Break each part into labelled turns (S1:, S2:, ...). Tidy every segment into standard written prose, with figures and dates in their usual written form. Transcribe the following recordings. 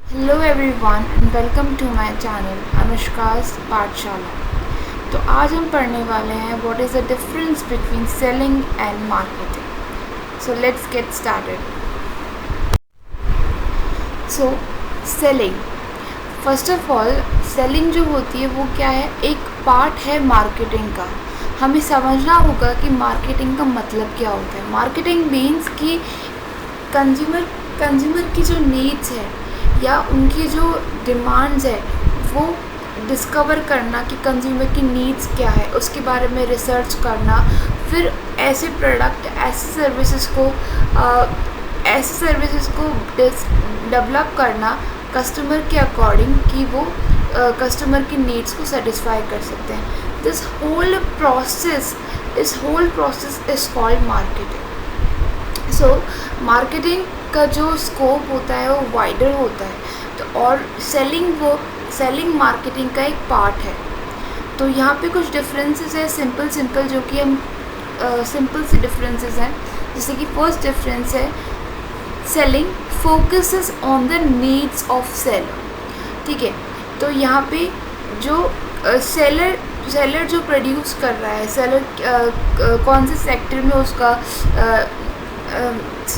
S1: Hello everyone and welcome to my channel Anushka's Pathshala. तो आज हम पढ़ने वाले हैं what is the difference between selling and marketing. So let's get started. So selling, first of all selling जो होती है वो क्या है, एक पार्ट है मार्केटिंग का। हमें समझना होगा कि मार्केटिंग का मतलब क्या होता है। मार्केटिंग मीन्स कि कंज्यूमर की जो नीड्स है या उनकी जो डिमांड्स है वो डिस्कवर करना कि कंज्यूमर की नीड्स क्या है, उसके बारे में रिसर्च करना, फिर ऐसे प्रोडक्ट ऐसे सर्विसेज को डेवलप करना कस्टमर के अकॉर्डिंग कि वो कस्टमर की नीड्स को सेटिस्फाई कर सकते हैं। This whole process is called marketing. So marketing का जो स्कोप होता है वो वाइडर होता है, तो और सेलिंग मार्केटिंग का एक पार्ट है। तो यहाँ पे कुछ डिफरेंसेस है सिंपल जो कि हम सिंपल से डिफरेंसेस हैं। जैसे कि फर्स्ट डिफरेंस है, selling focuses on the needs of seller. ठीक है, तो यहाँ पे जो सेलर जो प्रोड्यूस कर रहा है, सेलर कौन से सेक्टर में उसका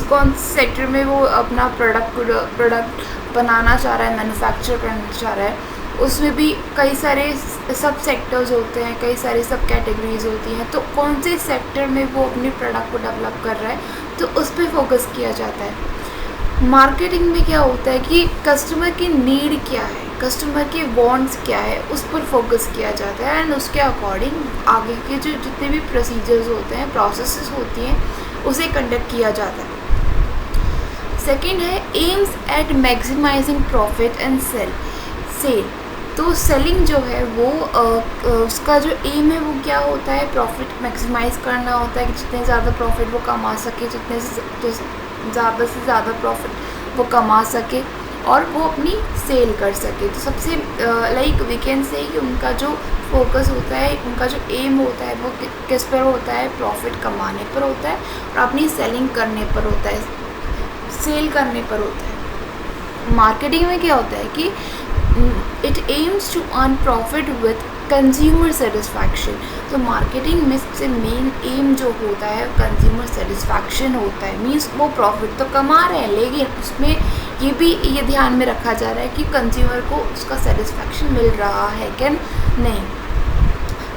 S1: कौन से सेक्टर में वो अपना प्रोडक्ट बनाना चाह रहा है, मैन्युफैक्चर करना चाह रहा है, उसमें भी कई सारे सब सेक्टर्स होते हैं, कई सारी सब कैटेगरीज होती हैं। तो कौन से सेक्टर में वो अपने प्रोडक्ट को डेवलप कर रहा है, तो उस पर फोकस किया जाता है। मार्केटिंग में क्या होता है कि कस्टमर की नीड क्या है, कस्टमर के वांट्स क्या है, उस पर फोकस किया जाता है एंड उसके अकॉर्डिंग आगे के जो जितने भी प्रोसीजर्स होते हैं, प्रोसेसेस होती हैं, उसे कंडक्ट किया जाता है। सेकेंड है aims at maximising profit and sale. तो सेलिंग जो है वो उसका जो एम है वो क्या होता है, प्रॉफिट मैक्सिमाइज करना होता है कि जितने ज़्यादा प्रॉफिट वो कमा सके, ज़्यादा से ज़्यादा प्रॉफिट वो कमा सके और वो अपनी सेल कर सके। तो सबसे लाइक वी कैन से कि उनका जो फोकस होता है, उनका जो एम होता है वो किस पर होता है, प्रॉफिट कमाने पर होता है और अपनी सेलिंग करने पर होता है, सेल करने पर होता है। मार्केटिंग में क्या होता है कि it aims to earn profit with consumer satisfaction. तो मार्केटिंग में सबसे मेन एम जो होता है कंज्यूमर सेटिस्फैक्शन होता है। मीन्स वो प्रॉफिट तो कमा रहे हैं लेकिन उसमें ये ध्यान में रखा जा रहा है कि कंज्यूमर को उसका सेटिस्फैक्शन मिल रहा है क्या नहीं।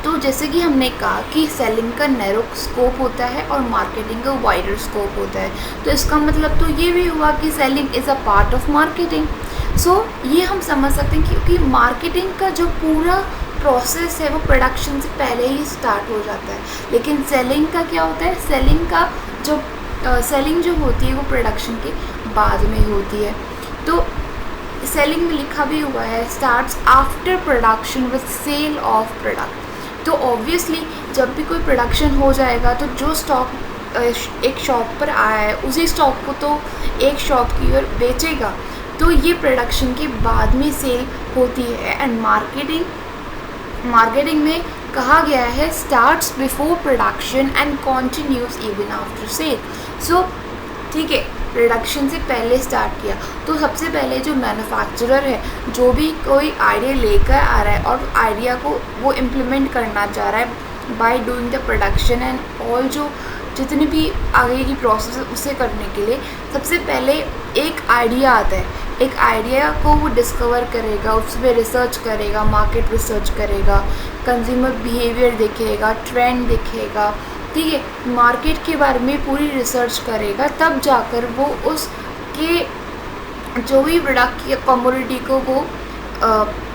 S1: तो जैसे कि हमने कहा कि सेलिंग का नैरो स्कोप होता है और मार्केटिंग का वाइडर स्कोप होता है। तो इसका मतलब तो ये भी हुआ कि selling is a part of marketing. So ये हम समझ सकते हैं क्योंकि मार्केटिंग का जो पूरा प्रोसेस है वो प्रोडक्शन से पहले ही स्टार्ट हो जाता है, लेकिन सेलिंग का क्या होता है, सेलिंग जो होती है वो प्रोडक्शन के बाद में होती है। तो सेलिंग में लिखा भी हुआ है starts after production with sale of product. तो ऑब्वियसली जब भी कोई प्रोडक्शन हो जाएगा तो जो स्टॉक एक शॉप पर आया है उसी स्टॉक को तो एक शॉपकीपर बेचेगा। तो ये प्रोडक्शन के बाद में सेल होती है एंड मार्केटिंग में कहा गया है starts before production and continues even after sale. So ठीक है, प्रोडक्शन से पहले स्टार्ट किया तो सबसे पहले जो मैन्युफैक्चरर है, जो भी कोई आइडिया लेकर आ रहा है और आइडिया को वो इम्प्लीमेंट करना चाह रहा है by doing the production and all, जो जितनी भी आगे की प्रोसेस उसे करने के लिए सबसे पहले एक आइडिया आता है। एक आइडिया को वो डिस्कवर करेगा, उस पर रिसर्च करेगा, मार्केट रिसर्च करेगा, कंज्यूमर बिहेवियर देखेगा, ट्रेंड देखेगा, ठीक है, मार्केट के बारे में पूरी रिसर्च करेगा, तब जाकर वो उसके जो भी प्रोडक्ट या कमोडिटी को वो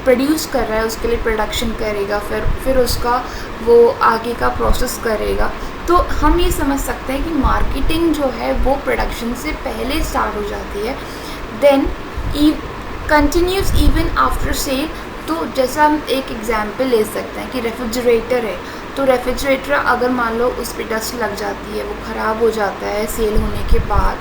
S1: प्रोड्यूस कर रहा है उसके लिए प्रोडक्शन करेगा, फिर उसका वो आगे का प्रोसेस करेगा। तो हम ये समझ सकते हैं कि मार्केटिंग जो है वो प्रोडक्शन से पहले स्टार्ट हो जाती है, then continues even after sale. तो जैसा हम एक एग्जांपल ले सकते हैं कि रेफ्रिजरेटर है, तो रेफ्रिजरेटर अगर मान लो उस पर डस्ट लग जाती है, वो ख़राब हो जाता है सेल होने के बाद,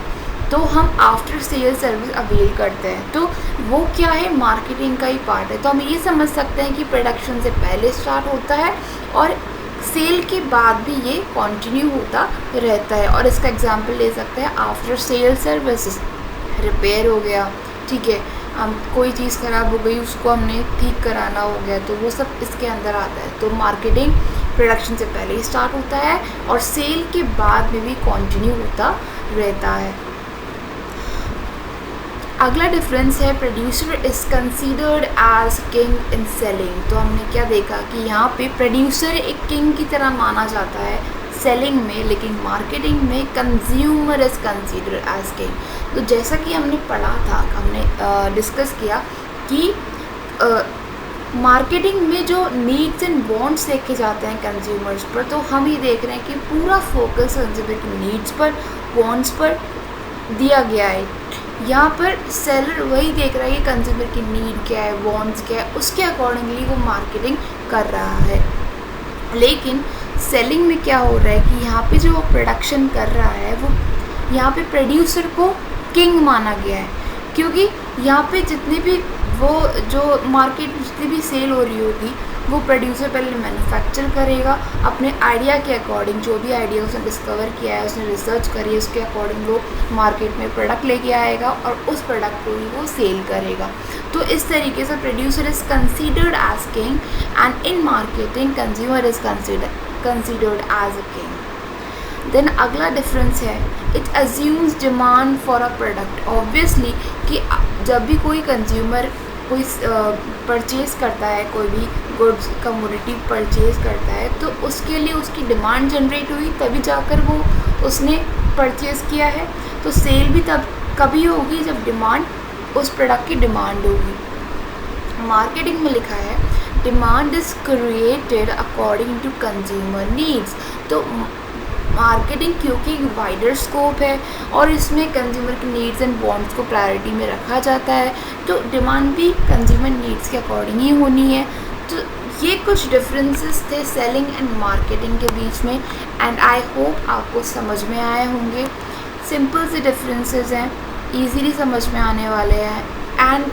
S1: तो हम आफ्टर सेल सर्विस अवेल करते हैं। तो वो क्या है, मार्केटिंग का ही पार्ट है। तो हम ये समझ सकते हैं कि प्रोडक्शन से पहले स्टार्ट होता है और सेल के बाद भी ये कंटिन्यू होता रहता है। और इसका एग्जांपल ले सकते हैं आफ्टर सेल सर्विसेज, रिपेयर हो गया, ठीक है, कोई चीज़ ख़राब हो गई उसको हमने ठीक कराना हो गया, तो वो सब इसके अंदर आता है। तो मार्केटिंग प्रोडक्शन से पहले ही स्टार्ट होता है और सेल के बाद में भी कंटिन्यू होता रहता है। अगला डिफरेंस है producer is considered as king in selling. तो हमने क्या देखा कि यहाँ पे प्रोड्यूसर एक किंग की तरह माना जाता है सेलिंग में, लेकिन मार्केटिंग में consumer is considered as king. तो जैसा कि हमने पढ़ा था, हमने डिस्कस किया कि मार्केटिंग में जो नीड्स एंड वांट्स देखे जाते हैं कंज्यूमर्स पर, तो हम ये देख रहे हैं कि पूरा फोकस कंज्यूमर की नीड्स पर, वांट्स पर दिया गया है। यहाँ पर सेलर वही देख रहा है कि कंज्यूमर की नीड क्या है, वांट्स क्या है, उसके अकॉर्डिंगली वो मार्केटिंग कर रहा है। लेकिन सेलिंग में क्या हो रहा है कि यहाँ पे जो प्रोडक्शन कर रहा है वो यहाँ पे प्रोड्यूसर को किंग माना गया है, क्योंकि यहाँ पे जितने भी वो जो मार्केट में जितनी भी सेल हो रही होगी वो प्रोड्यूसर पहले मैन्युफैक्चर करेगा अपने आइडिया के अकॉर्डिंग। जो भी आइडिया उसने डिस्कवर किया है, उसने रिसर्च करी है, उसके अकॉर्डिंग वो मार्केट में प्रोडक्ट लेके आएगा और उस प्रोडक्ट को ही वो सेल करेगा। तो इस तरीके से producer is considered as king and in marketing consumer is considered as a king. Then अगला डिफरेंस है it assumes demand for a product. Obviously कि जब भी कोई कंज्यूमर कोई परचेज़ करता है, कोई भी गुड्स कमोडिटी परचेज़ करता है, तो उसके लिए उसकी डिमांड जनरेट हुई तभी जाकर वो उसने परचेज़ किया है। तो सेल भी तब कभी होगी जब डिमांड, उस प्रोडक्ट की डिमांड होगी। मार्केटिंग में लिखा है demand is created according to consumer needs. तो मार्केटिंग क्योंकि वाइडर स्कोप है और इसमें कंज्यूमर की नीड्स एंड वांट्स को प्रायोरिटी में रखा जाता है, तो डिमांड भी कंज्यूमर नीड्स के अकॉर्डिंग ही होनी है। तो ये कुछ डिफरेंसेस थे सेलिंग एंड मार्केटिंग के बीच में, एंड आई होप आपको समझ में आए होंगे। सिंपल से डिफरेंसेस हैं, ईजीली समझ में आने वाले हैं एंड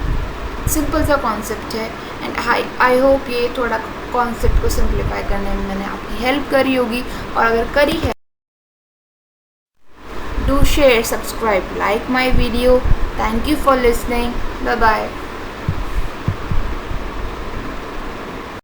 S1: सिंपल सा कॉन्सेप्ट है, एंड आई होप ये थोड़ा कॉन्सेप्ट को सिंप्लीफाई करने में मैंने आपकी हेल्प करी होगी। और अगर करी है, do share, subscribe, like my video. Thank you for listening. Bye bye.